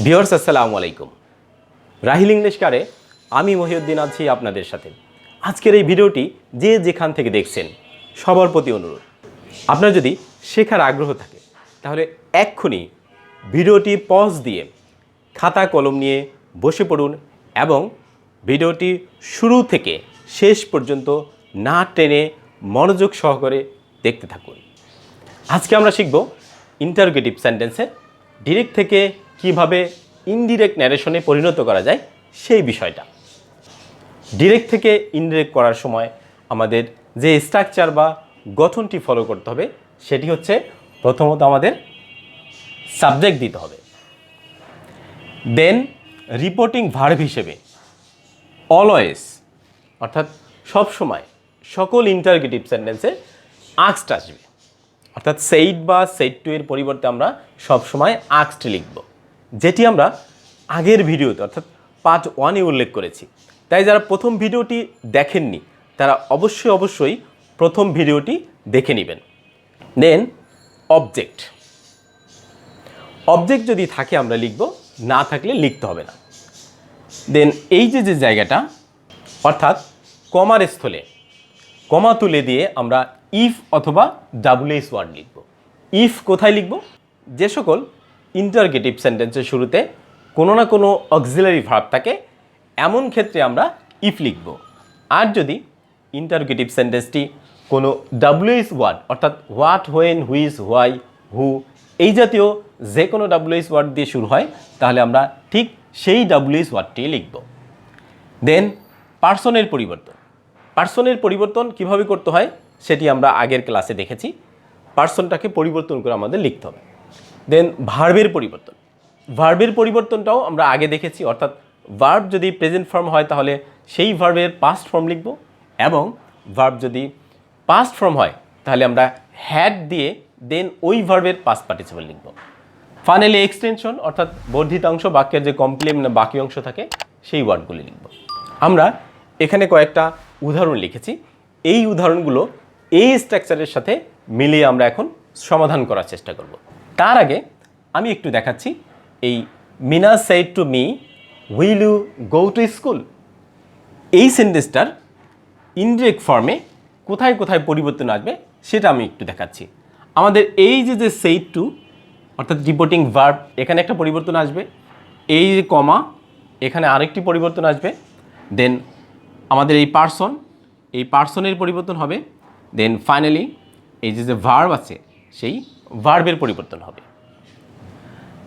Viewers আসসালামু আলাইকুম। Rahil English কারে আমি মহিউদ্দিন আছি আপনাদের সাথে। আজকের এই ভিডিওটি যে যেখান থেকে দেখছেন সবার প্রতি অনুরোধ, আপনার যদি শেখার আগ্রহ থাকে তাহলে এক্ষুনি ভিডিওটি পজ দিয়ে খাতা কলম নিয়ে বসে পড়ুন এবং ভিডিওটি শুরু থেকে শেষ পর্যন্ত না টেনে মনোযোগ সহকারে দেখতে থাকুন। আজকে আমরা শিখব ইন্টারোগেটিভ সেন্টেন্সের ডিরেক্ট থেকে কিভাবে ইনডিরেক্ট ন্যারেশনে পরিণত করা যায় সেই বিষয়টা। ডিরেক্ট থেকে ইনডিরেক্ট করার সময় আমাদের যে স্ট্রাকচার বা গঠনটি ফলো করতে হবে সেটি হচ্ছে প্রথমত আমাদের সাবজেক্ট দিতে হবে, দেন রিপোর্টিং ভার্ব হিসেবে অলওয়েজ অর্থাৎ সবসময় সকল ইন্টারোগেটিভ সেন্টেন্সে আস্কড আসবে, অর্থাৎ সেইড বা সেইড টু এর পরিবর্তে আমরা সবসময় আস্কড লিখব, যেটি আমরা আগের ভিডিওতে অর্থাৎ পার্ট 1-এ উল্লেখ করেছি। তাই যারা প্রথম ভিডিওটি দেখেননি তারা অবশ্যই প্রথম ভিডিওটি দেখে নেবেন। দেন অবজেক্ট যদি থাকে আমরা লিখব, না থাকলে লিখতে হবে না। দেন এই যে জায়গাটা অর্থাৎ কমার স্থলে কমা তুলে দিয়ে আমরা ইফ অথবা ডাব্লিউএস ওয়ার্ড লিখব। ইফ কোথায় লিখব? যে সকল ইন্টারোগেটিভ সেন্টেন্সের শুরুতে কোনো না কোনো অক্সিলারি ভার্ব থাকে এমন ক্ষেত্রে আমরা ইফ লিখব। আর যদি ইন্টারোগেটিভ সেন্টেন্সটি কোনো ডাব্লিউএস ওয়ার্ড অর্থাৎ হোয়াট, হোয়েন, হুইচ, হোয়াই, হু এই জাতীয় যে কোনো ডাব্লিউএস ওয়ার্ড দিয়ে শুরু হয় তাহলে আমরা ঠিক সেই ডাব্লিউএস ওয়ার্ডটি লিখব। দেন পার্সনের পরিবর্তন কিভাবে করতে হয় সেটি আমরা আগের ক্লাসে দেখেছি। পার্সনটাকে পরিবর্তন করে আমাদের লিখতে হবে। দেন ভার্বের পরিবর্তনটাও আমরা আগে দেখেছি, অর্থাৎ ভার্ব যদি প্রেজেন্ট ফর্ম হয় তাহলে সেই ভার্বের পাস্ট ফর্ম লিখব, এবং ভার্ব যদি পাস্ট ফর্ম হয় তাহলে আমরা হ্যাড দিয়ে দেন ওই ভার্বের পাস্ট পার্টিসিপল লিখব। ফাইনালি এক্সটেনশন অর্থাৎ বর্ধিতাংশ বাক্যের যে কমপ্লিমেন্ট বাকি অংশ থাকে সেই ওয়ার্ডগুলি লিখব। আমরা এখানে কয়েকটা উদাহরণ লিখেছি, এই উদাহরণগুলো এই স্ট্রাকচারের সাথে মিলিয়ে আমরা এখন সমাধান করার চেষ্টা করব। তার আগে আমি একটু দেখাচ্ছি এই Mina said to me will you go to school এই সেন্টেন্সটার ইনডিরেক্ট ফর্মে কোথায় কোথায় পরিবর্তন আসবে সেটা আমি একটু দেখাচ্ছি। আমাদের এই যে সেড টু অর্থাৎ রিপোর্টিং ভার্ব এখানে একটা পরিবর্তন আসবে, এই যে কমা এখানে আরেকটি পরিবর্তন আসবে, দেন আমাদের এই পার্সনের পরিবর্তন হবে, দেন ফাইনালি এই যে ভার্ব আছে সেই ভার্বের পরিবর্তন হবে।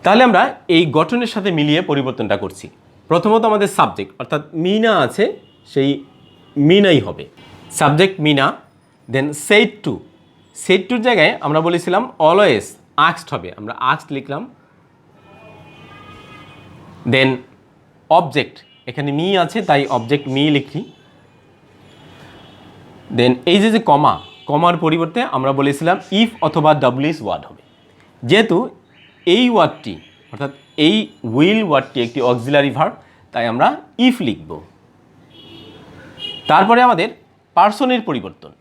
তাহলে আমরা এই গঠনের সাথে মিলিয়ে পরিবর্তনটা করছি। প্রথমত আমাদের সাবজেক্ট অর্থাৎ মিনা আছে, সেই মিনাই হবে সাবজেক্ট মিনা। দেন সেড টুর জায়গায় আমরা বলেছিলাম অলওয়েজ আস্কড হবে, আমরা আস্কড লিখলাম। দেন অবজেক্ট এখানে মি আছে তাই অবজেক্ট মি লিখি। দেন এই যে কমার পরিবর্তে আমরা বলেছিলাম ইফ অথবা ডাব্লিউএস ওয়ার্ড হবে। যেহেতু এই ওয়ার্ডটি অর্থাৎ এই উইল ওয়ার্ডটি একটি অক্সিলারি ভার্ব তাই আমরা ইফ লিখব। তারপরে আমাদের পার্সনের পরিবর্তন।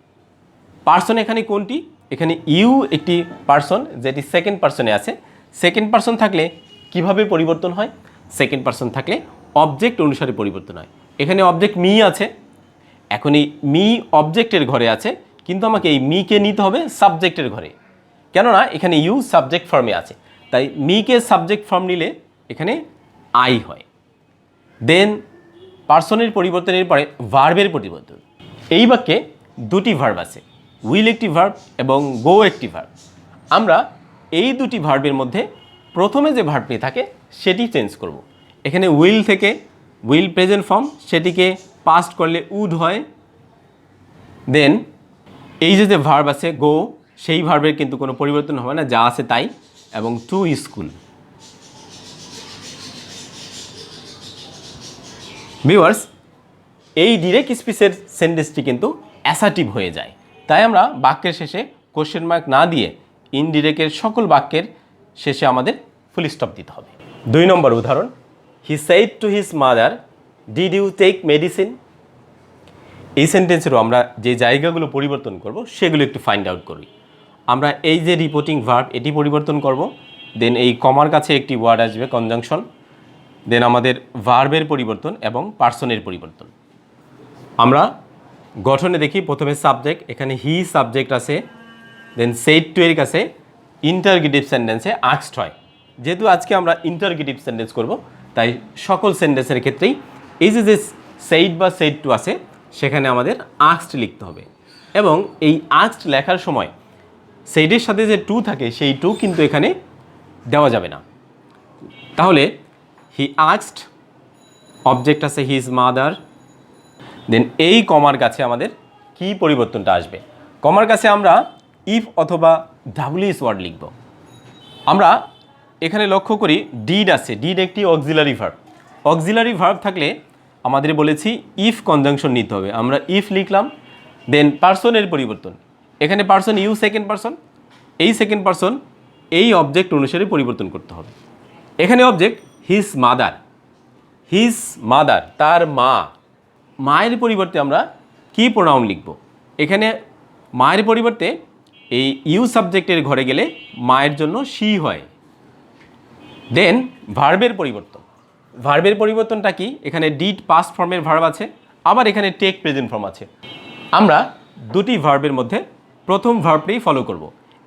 পার্সন এখানে কোনটি? এখানে ইউ একটি পার্সন যেটি সেকেন্ড পার্সনে আছে। সেকেন্ড পার্সন থাকলে কিভাবে পরিবর্তন হয়? সেকেন্ড পার্সন থাকলে অবজেক্ট অনুসারে পরিবর্তন হয়। এখানে অবজেক্ট মি আছে, এখন এই মি অবজেক্টের ঘরে আছে, কিন্তু আমাকে এই মিকে নিতে হবে সাবজেক্টের ঘরে, কেননা এখানে ইউ সাবজেক্ট ফর্মে আছে, তাই মিকে সাবজেক্ট ফর্ম নিলে এখানে আই হয়। দেন পার্সনের পরিবর্তনের পরে ভার্বের পরিবর্তন। এই বাক্যে দুটি ভার্ব আছে, উইল একটি ভার্ব এবং গো একটি ভার্ব। আমরা এই দুটি ভার্বের মধ্যে প্রথমে যে ভার্বটি থাকে সেটি চেঞ্জ করব। এখানে উইল থেকে উইল প্রেজেন্ট ফর্ম সেটিকে পাস্ট করলে উড হয়। দেন এই যে ভার্ব আছে গো সেই ভার্বের কিন্তু কোনো পরিবর্তন হবে না, যা আছে তাই, এবং টু স্কুল। ভিউয়ার্স, এই ডিরেক্ট স্পিচের সেন্টেন্সটি কিন্তু অ্যাসার্টিভ হয়ে যায়, তাই আমরা বাক্যের শেষে কোশ্চেন মার্ক না দিয়ে ইনডিরেক্টের সকল বাক্যের শেষে আমাদের ফুল স্টপ দিতে হবে। 2 নম্বর উদাহরণ, he said to his mother did you take medicine. এই সেন্টেন্সেরও আমরা যে জায়গাগুলো পরিবর্তন করব সেগুলো একটু ফাইন্ড আউট করি। আমরা এই যে রিপোর্টিং ভার্ব এটি পরিবর্তন করব, দেন এই কমার কাছে একটি ওয়ার্ড আসবে কনজাংশন, দেন আমাদের ভার্বের পরিবর্তন এবং পার্সনের পরিবর্তন। আমরা গঠনে দেখি প্রথমে সাবজেক্ট, এখানে হি সাবজেক্ট আছে, দেন সেড টু এর কাছে ইন্টারগেটিভ সেন্টেন্সে আস্কড হয়। যেহেতু আজকে আমরা ইন্টারগেটিভ সেন্টেন্স করব, তাই সকল সেন্টেন্সের ক্ষেত্রেই এই যে সেইড বা সেড টু আছে সেখানে আমাদের আস্কড লিখতে হবে। এবং এই আস্কড লেখার সময় সেইডের সাথে যে টু থাকে সেই টু কিন্তু এখানে দেওয়া যাবে না। তাহলে হি আস্কড, অবজেক্ট আছে হিজ মাদার, দেন এই কমার কাছে আমাদের কি পরিবর্তনটা আসবে? কমার কাছে আমরা ইফ অথবা ডাব্লিউএস ওয়ার্ড লিখব। আমরা এখানে লক্ষ্য করি ডিড আছে, ডিড একটি অক্সিলারি ভার্ব। অক্সিলারি ভার্ব থাকলে আমাদের বলেছি ইফ কনজাংশন নিতে হবে। আমরা ইফ লিখলাম, দেন পার্সনের পরিবর্তন, এখানে পার্সন ইউ সেকেন্ড পার্সন, এই সেকেন্ড পার্সন এই অবজেক্ট অনুসারে পরিবর্তন করতে হবে। এখানে object his mother, his mother তার মা, মায়ের পরিবর্তে আমরা কি প্রোনাউন লিখব? এখানে মায়ের পরিবর্তে এই ইউ সাবজেক্টের ঘরে গেলে মায়ের জন্য শি হয়। দেন ভার্বের পরিবর্তন, ভার্বের পরিবর্তনটা কি? এখানে ডিড পাস্ট ফর্মের ভার্ব আছে, আবার এখানে টেক প্রেজেন্ট ফর্ম আছে। আমরা দুটি ভার্বের মধ্যে প্রথম ভার্বটাই ফলো করব।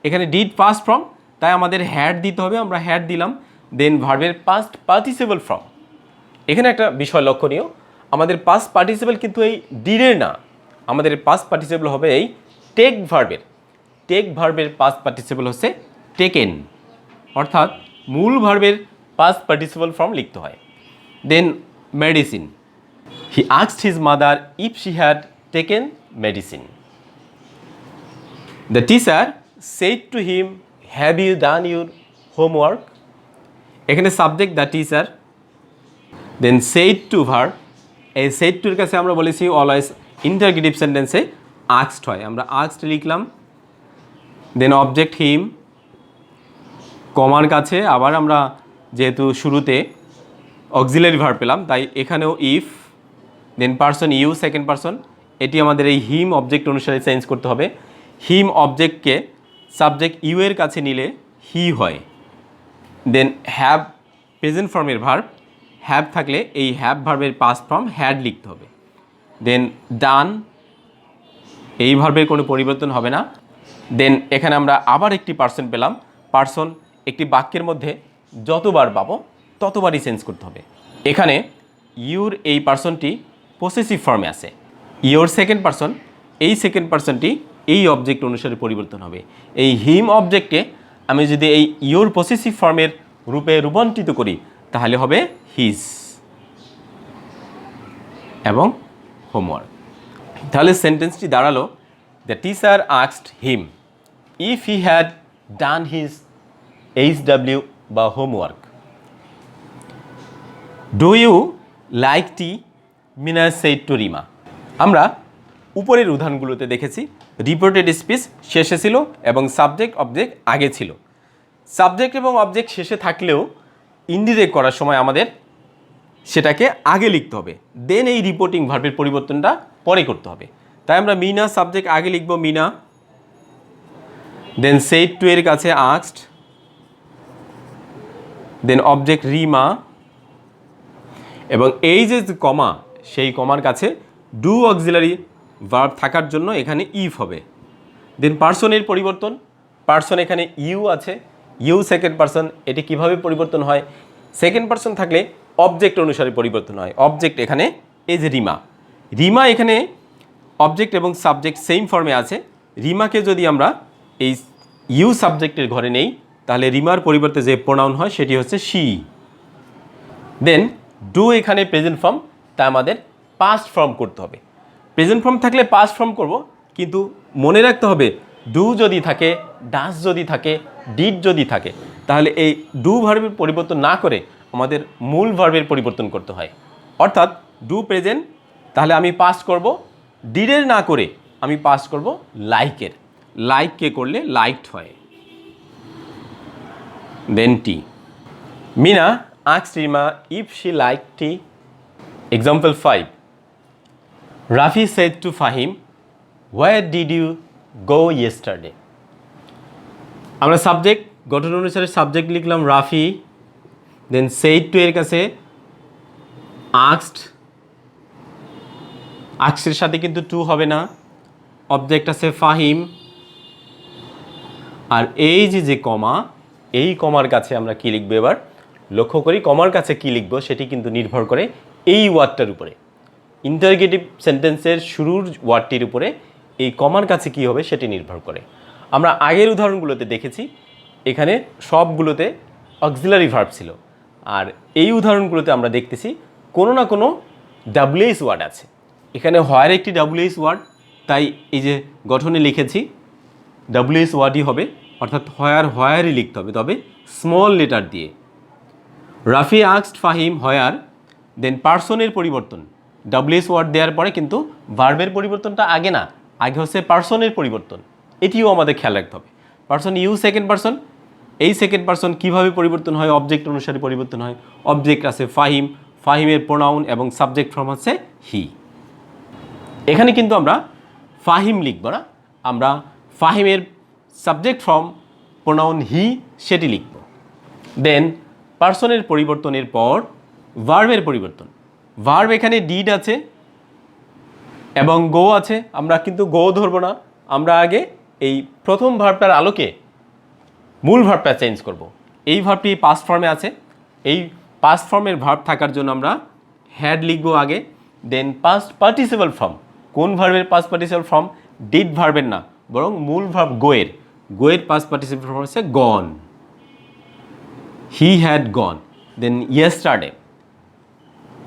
এখানে ডিড পাস্ট ফর্ম, তাই আমাদের হ্যাড দিতে হবে, আমরা হ্যাড দিলাম। দেন ভার্বের পাস্ট পার্টিসিপল ফর্ম, এখানে একটা বিষয় লক্ষণীয়, আমাদের পাস্ট পার্টিসিপল কিন্তু এই ডিডের না, আমাদের পাস্ট পার্টিসিপল হবে এই টেক ভার্বের। টেক ভার্বের পাস্ট পার্টিসিপল হচ্ছে টেকেন, অর্থাৎ মূল ভার্বের পাস্ট পার্টিসিপল ফর্ম লিখতে হয়। Then medicine, he asked his mother if she had taken medicine. The teacher said to him have you done your homework, এখানে subject the teacher, then said to verb, এই said টুর কাছে আমরা বলেছি always interrogative সেন্টেন্সে asked হয়, আমরা asked লিখলাম। দেন অবজেক্ট হিম, কমার কাছে আবার আমরা যেহেতু শুরুতে অক্সিলারি ভার্ব পেলাম তাই এখানেও if, then person you second person, এটি আমাদের এই হিম অবজেক্ট অনুসারে চেঞ্জ করতে হবে। হিম অবজেক্টকে সাবজেক্ট ইউ এর কাছে নিলে হি হয়। দেন হ্যাভ প্রেজেন্ট ফর্মের ভার্ব, হ্যাভ থাকলে এই হ্যাভ ভার্বের পাস্ট ফর্ম হ্যাড লিখতে হবে। দেন ডান, এই ভার্বের কোনো পরিবর্তন হবে না। দেন এখানে আমরা আবার একটি পার্সন পেলাম, পার্সন একটি বাক্যের মধ্যে যতবার পাবো ততবারই চেঞ্জ করতে হবে। এখানে ইউর এই পার্সনটি পসেসিভ ফর্মে আছে, ইউর সেকেন্ড পার্সন, এই সেকেন্ড পার্সনটি এই অবজেক্ট অনুসারে পরিবর্তন হবে। এই হিম অবজেক্টে আমি যদি এই ইউর পসেসিভ ফর্মের রূপে রূপান্তরিত করি তাহলে হবে হিজ এবং হোমওয়ার্ক। তাহলে সেন্টেন্সটি দাঁড়ালো, the teacher asked him if he had done his HW বা homework. Do you like tea? Mina said to Rima. আমরা উপরের উদাহরণগুলোতে দেখেছি রিপোর্টেড স্পিচ শেষে ছিল এবং সাবজেক্ট অবজেক্ট আগে ছিল। সাবজেক্ট এবং অবজেক্ট শেষে থাকলেও ইনডিরেক্ট করার সময় আমাদের সেটাকে আগে লিখতে হবে, দেন এই রিপোর্টিং ভার্বের পরিবর্তনটা পরে করতে হবে। তাই আমরা মিনা সাবজেক্ট আগে লিখব মিনা, দেন সেড টু এর কাছে আস্কড, দেন অবজেক্ট রিমা, এবং এই যে কমা সেই কমার কাছে ডু অক্সিলারি ভার্ব থাকার জন্য এখানে ইফ হবে। দেন পার্সনের পরিবর্তন, পার্সন এখানে ইউ আছে, ইউ সেকেন্ড পার্সন, এটি কিভাবে পরিবর্তন হয়? সেকেন্ড পার্সন থাকলে অবজেক্ট অনুসারে পরিবর্তন হয়। অবজেক্ট এখানে এই যে রিমা, রিমা এখানে অবজেক্ট এবং সাবজেক্ট সেম ফর্মে আছে। রিমাকে যদি আমরা এই ইউ সাবজেক্টের ঘরে নেই তাহলে রিমার পরিবর্তে যে প্রোনাউন হয় সেটি হচ্ছে শি। দেন ডু এখানে প্রেজেন্ট ফর্ম, তা আমাদের পাস্ট ফর্ম করতে হবে। প্রেজেন্ট ফর্ম থাকলে পাস্ট ফর্ম করব, কিন্তু মনে রাখতে হবে ডু যদি থাকে, ডাস যদি থাকে, ডিড যদি থাকে তাহলে এই ডু ভার্বের পরিবর্তন না করে আমাদের মূল ভার্বের পরিবর্তন করতে হয়। অর্থাৎ ডু প্রেজেন্ট, তাহলে আমি পাস্ট করব, ডিডের না করে আমি পাস্ট করব লাইকের, লাইককে করলে লাইকড হয়। দেন টি, Mina asked Rima if she liked tea. Example 5. Rafi said to Fahim, where did you go yesterday? আমরা সাবজেক্ট গঠন অনুসারে সাবজেক্ট লিখলাম রাফি, দেন সেড টু এর কাছে আক্সড, আক্সের সাথে কিন্তু টু হবে না, অবজেক্ট আছে ফাহিম, আর এই যে কমা, এই কমার কাছে আমরা কি লিখবো এবার লক্ষ্য করি, কমার কাছে কি লিখবো সেটি কিন্তু নির্ভর করে এই ওয়ার্ডটার উপরে। ইন্টারোগেটিভ সেন্টেন্সের শুরুর ওয়ার্ডটির উপরে এই কমার কাছে কি হবে সেটি নির্ভর করে। আমরা আগের উদাহরণগুলোতে দেখেছি এখানে সবগুলোতে অক্সিলারি ভার্ব ছিল, আর এই উদাহরণগুলোতে আমরা দেখতেছি কোনো না কোনো ডাব্লিউএস ওয়ার্ড আছে। এখানে হোয়ার একটি ডাব্লিউএস ওয়ার্ড, তাই এই যে গঠনে লিখেছি ডাব্লিউএস ওয়ার্ডই হবে, অর্থাৎ হোয়ারই লিখতে হবে, তবে স্মল লেটার দিয়ে। রাফি আক্সড ফাহিম হোয়ার, দেন পার্সনের পরিবর্তন, ডাব্লিউএস ওয়ার্ড দেওয়ার পরে কিন্তু ভার্বের পরিবর্তনটা আগে না, আগে হচ্ছে পার্সনের পরিবর্তন, এটিও আমাদের খেয়াল রাখতে হবে। পার্সন ইউ সেকেন্ড পার্সন, এই সেকেন্ড পার্সন কীভাবে পরিবর্তন হয়, অবজেক্ট অনুসারে পরিবর্তন হয়। অবজেক্ট আছে ফাহিম, ফাহিমের প্রোনাউন এবং সাবজেক্ট ফর্ম হচ্ছে হি। এখানে কিন্তু আমরা ফাহিম লিখব না, আমরা ফাহিমের সাবজেক্ট ফর্ম প্রোনাউন হি সেটি লিখব। দেন পার্সনের পরিবর্তনের পর ভার্বের পরিবর্তন, ভার্ব এখানে ডিড আছে এবং গো আছে, আমরা কিন্তু গো ধরবো না, আমরা আগে এই প্রথম ভার্বটার আলোকে মূল ভার্বটা চেঞ্জ করব। এই ভার্বটি পাস্ট ফর্মে আছে, এই পাস্ট ফর্মের ভার্ব থাকার জন্য আমরা হ্যাড লিখব আগে। দেন পাস্ট পার্টিসিপাল ফর্ম, কোন ভার্বের পাস্ট পার্টিসিপাল ফর্ম, ডিড ভার্বের না, বরং মূল ভার্ব গোয়ের, গোয়ের পাস্ট পার্টিসিপাল ফর্ম হচ্ছে gone, he had gone. Then yesterday.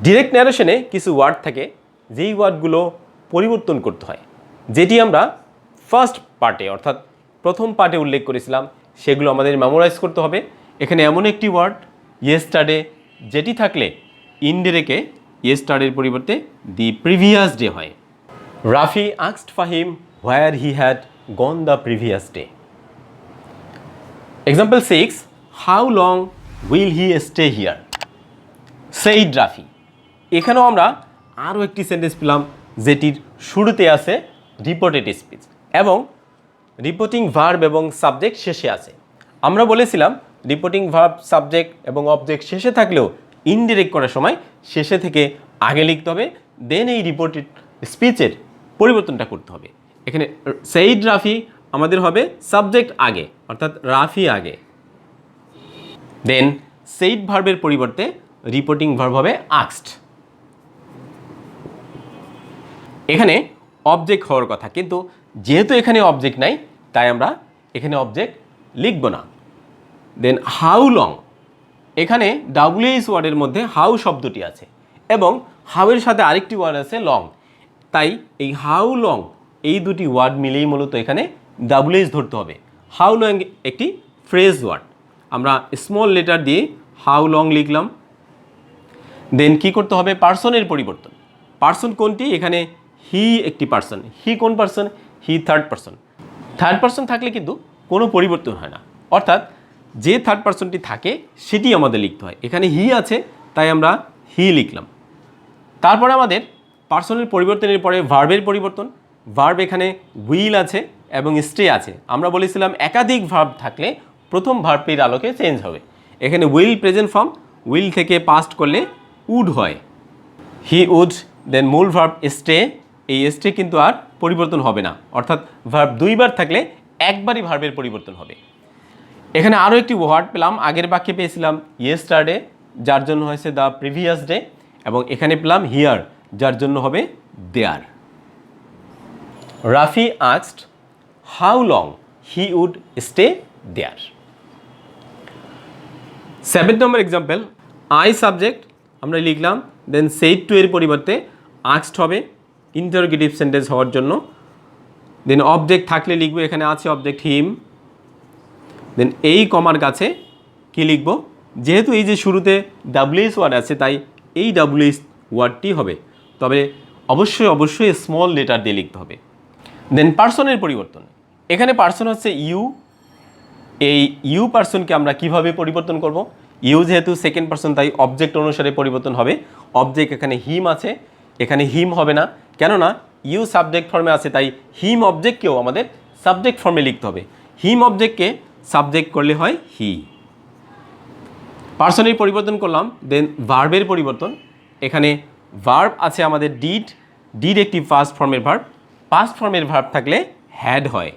Direct ন্যারেশনে কিছু ওয়ার্ড থাকে যেই ওয়ার্ডগুলো পরিবর্তন করতে হয়, যেটি আমরা ফার্স্ট পার্টে অর্থাৎ প্রথম পার্টে উল্লেখ করেছিলাম, সেগুলো আমাদের মেমোরাইজ করতে হবে। এখানে এমন একটি ওয়ার্ড ইয়েস্টারডে, যেটি থাকলে ইনডিরেক্টে ইয়েস্টারডের পরিবর্তে দি প্রিভিয়াস ডে হয়। Rafi asked Fahim where he had gone the previous day. Example 6, how long will he stay here, said Rafi. এখানেও আমরা আরও একটি সেন্টেন্স পেলাম যেটির শুরুতে আছে রিপোর্টেড স্পিচ এবং রিপোর্টিং ভার্ব এবং সাবজেক্ট শেষে আছে। আমরা বলেছিলাম রিপোর্টিং ভার্ব সাবজেক্ট এবং অবজেক্ট শেষে থাকলেও ইনডিরেক্ট করার সময় শেষে থেকে আগে লিখতে হবে, দেন এই রিপোর্টেড স্পিচের পরিবর্তনটা করতে হবে। এখানে সেইড রাফি আমাদের হবে সাবজেক্ট আগে, অর্থাৎ রাফি আগে, দেন সেইড ভার্বের পরিবর্তে রিপোর্টিং ভার্ব হবে আস্কড। এখানে অবজেক্ট হওয়ার কথা, কিন্তু যেহেতু এখানে অবজেক্ট নাই তাই আমরা এখানে অবজেক্ট লিখব না। দেন হাউ লং, এখানে ডাব্লিউএস ওয়ার্ডের মধ্যে হাউ শব্দটি আছে এবং হাউয়ের সাথে আরেকটি ওয়ার্ড আছে লং, তাই এই হাউ লং এই দুটি ওয়ার্ড মিলেই মূলত এখানে ডাব্লিউএস ধরতে হবে। হাউ লং একটি ফ্রেজ ওয়ার্ড, আমরা স্মল লেটার দিয়ে হাউ লং লিখলাম। দেন কি করতে হবে, পার্সনের পরিবর্তন। পার্সন কোনটি, এখানে হি একটি পার্সন, হি কোন person, he third person. Third person থাকলে কিন্তু কোনো পরিবর্তন হয় না, অর্থাৎ যে থার্ড পার্সনটি থাকে সেটি আমাদের লিখতে হয়। এখানে হি আছে তাই আমরা হি লিখলাম। তারপরে আমাদের পার্সনের পরিবর্তনের পরে ভার্বের পরিবর্তন, ভার্ব এখানে উইল আছে এবং স্টে আছে। আমরা বলেছিলাম একাধিক ভার্ব থাকলে প্রথম ভার্বটির আলোকে চেঞ্জ হবে। এখানে উইল প্রেজেন্ট ফর্ম, উইল থেকে পাস্ট করলে উড হয়, হি উড। দেন মূল ভার্ব স্টে, এই স্টে কিন্তু আর পরিবর্তন হবে না, অর্থাৎ ভার্ব দুইবার থাকলে একবারই ভার্বের পরিবর্তন হবে। এখানে আরও একটি ওয়ার্ড পেলাম, আগের বাক্যে পেয়েছিলাম ইয়েস্টারডে, যার জন্য হয়েছে দ্য প্রিভিয়াস ডে, এবং এখানে পেলাম হিয়ার, যার জন্য হবে there. Rafi asked how long he would stay there. 7 number example, I subject আমরা লিখলাম, দেন সেইড টু এর পরিবর্তে আস্কড হবে ইন্টারোগেটিভ সেন্টেন্স হওয়ার জন্য। দেন অবজেক্ট থাকলে লিখবো, এখানে আছে অবজেক্ট হিম। দেন এই কমার কাছে কি লিখব, যেহেতু এই যে শুরুতে ডাব্লিউএস ওয়ার্ড আছে তাই এই ডাব্লিউএস ওয়ার্ডটি হবে, তবে অবশ্যই স্মল লেটার দিয়ে লিখতে হবে। দেন পার্সনের পরিবর্তন, এখানে পার্সন হচ্ছে ইউ, এই ইউ পার্সনকে আমরা কিভাবে পরিবর্তন করব, ইউ যেহেতু সেকেন্ড পার্সন তাই অবজেক্ট অনুসারে পরিবর্তন হবে। অবজেক্ট এখানে হিম আছে, এখানে হিম হবে না, কেননা ইউ সাবজেক্ট ফর্মে আছে, তাই হিম অবজেক্টকেও আমাদের সাবজেক্ট ফর্মে লিখতে হবে। হিম অবজেক্টকে সাবজেক্ট করলে হয় হি। পার্সনের পরিবর্তন করলাম, দেন ভার্বের পরিবর্তন, এখানে ভার্ব আছে আমাদের ডিড, ডিড একটি পাস্ট ফর্মের ভার্ব, পাস্ট ফর্মের ভার্ব থাকলে হ্যাড হয়।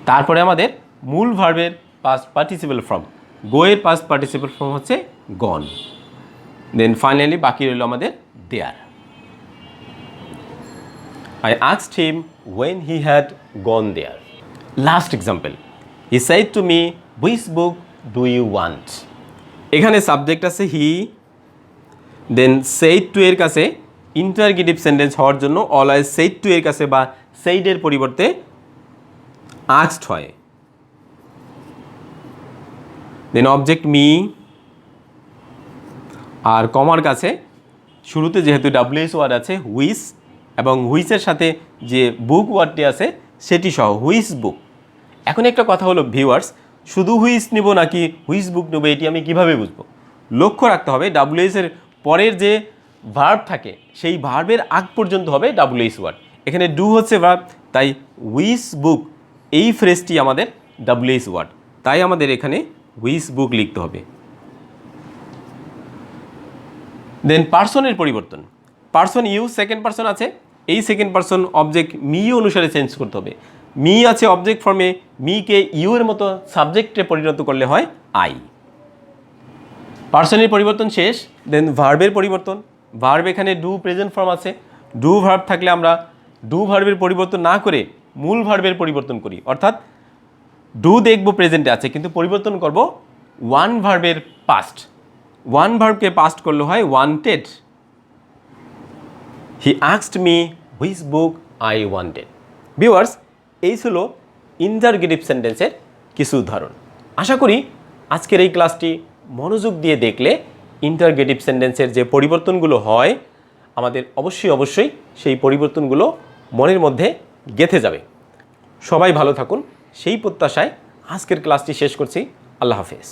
তারপরে আমাদের মূল ভার্বের পাস্ট পার্টিসিপল ফর্ম, গো এর পাস্ট পার্টিসিপল ফর্ম হচ্ছে গন। দেন ফাইনালি বাকি রইল আমাদের দেয়ার। I asked him when he had gone there. Last example. He said to me, which book do you want? এখানে সাবজেক্ট আছে হি, দেন said to এর কাছে ইন্টারগেটিভ সেন্টেন্স হওয়ার জন্য অলওয়েজ said to এর কাছে বা said এর পরিবর্তে asked হয়। দেন অবজেক্ট মি, আর কমার কাছে শুরুতে যেহেতু ডাব্লিউএস ওয়ার্ড আছে হুইচ, এবং হুইচের সাথে যে বুক ওয়ার্ডটি আছে সেটি সহ হুইচ বুক। এখন একটা কথা হলো ভিউয়ার্স, শুধু হুইচ নেব নাকি হুইচ বুক নেব এটি আমি কিভাবে বুঝবো? লক্ষ্য রাখতে হবে ডাব্লিউএস এর পরের যে ভার্ব থাকে সেই ভার্বের আগ পর্যন্ত হবে ডাব্লিউএস ওয়ার্ড। এখানে ডু হচ্ছে ভার্ব, তাই হুইচ বুক এই ফ্রেজটি আমাদের ডাব্লিউএস ওয়ার্ড, তাই আমাদের এখানে হুইচ বুক লিখতে হবে। দেন পার্সনের পরিবর্তন, পার্সন ইউ সেকেন্ড পার্সন আছে, এই সেকেন্ড পার্সন অবজেক্ট মি অনুসারে চেঞ্জ করতে হবে। মি আছে অবজেক্ট ফর্মে, মিকে ইউ এর মতো সাবজেক্টে পরিণত করলে হয় আই। পার্সনের পরিবর্তন শেষ। দেন ভার্বের পরিবর্তন, ভার্ব এখানে ডু প্রেজেন্ট ফর্ম আছে, ডু ভার্ব থাকলে আমরা ডু ভার্বের পরিবর্তন না করে মূল ভার্বের পরিবর্তন করি, অর্থাৎ ডু দেখব প্রেজেন্টে আছে কিন্তু পরিবর্তন করব ওয়ান ভার্বের পাস্ট, ওয়ান ভার্বকে পাস্ট করলে হয় wanted. He asked me which book I wanted. Viewers, এই ছিল ইন্টারগেটিভ সেন্টেন্সের কিছু উদাহরণ। আশা করি আজকের এই ক্লাসটি মনোযোগ দিয়ে দেখলে ইন্টারগেটিভ সেন্টেন্সের যে পরিবর্তনগুলো হয় আমাদের অবশ্যই সেই পরিবর্তনগুলো মনের মধ্যে গেঁথে যাবে। সবাই ভালো থাকুন সেই প্রত্যাশায় আজকের ক্লাসটি শেষ করছি। আল্লাহ হাফেজ।